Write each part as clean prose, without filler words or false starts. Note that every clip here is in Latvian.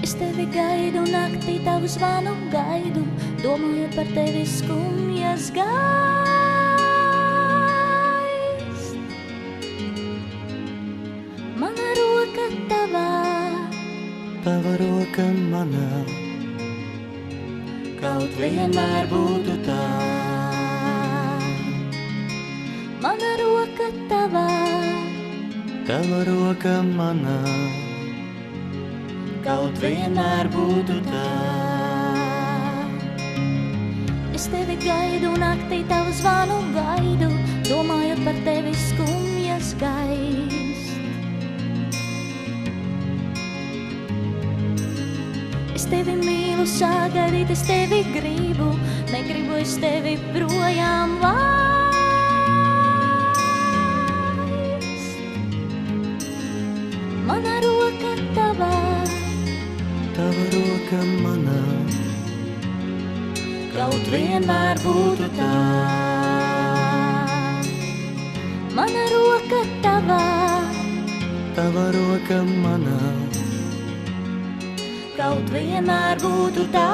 Es tevi gaidu, naktī tavu zvanu gaidu, domājot par tevi skumjas gaist. Mana roka tavā, tava roka manā, kaut vienmēr būtu tā. Mana roka tavā, Tava roka manā, kaut vienmēr būtu tā. es tevi gaidu, naktī tavu zvanu gaidu, domājot par tevi skumjas gaist. Es tevi mīlu, sagaidīt, es tevi gribu, negribu es tevi projām laist. Mana roka tavā, Tava roka manā, kaut vienmēr būtu tā. Mana roka tavā, tava roka manā, kaut vienmēr būtu tā.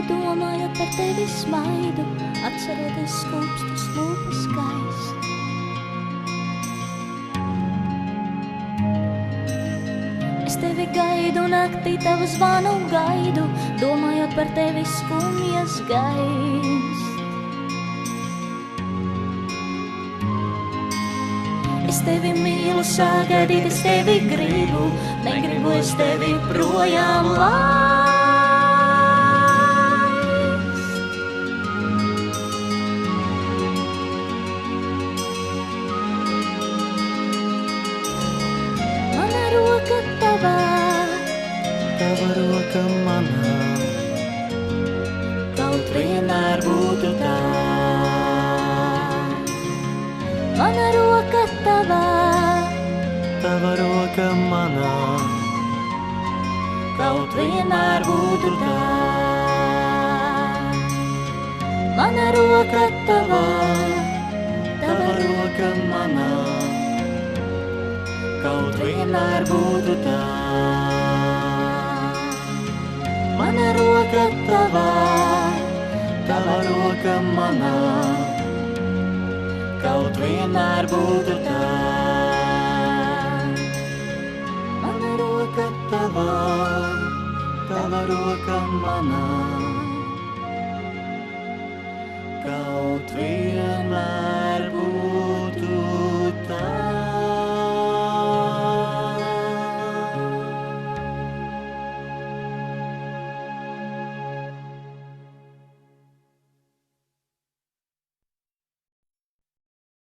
Domājot par tevi smaidu, atceroties skumstus lūpas skaist. Es tevi gaidu, naktī tavu zvanu gaidu, domājot par tevi skumjas gaist. Es tevi mīlu, sagaidīt, es tevi gribu, negribu es tevi projām laist. Tava roka manā, kaut vienmēr būtu tā. Mana roka tavā, tava roka manā, kaut vienmēr būtu tā. Mana roka tavā, tava roka manā, kaut vienmēr būtu tā. Mana roka tavā, Tava roka manā, kaut vienmēr būtu tā. mana roka Tava roka manā,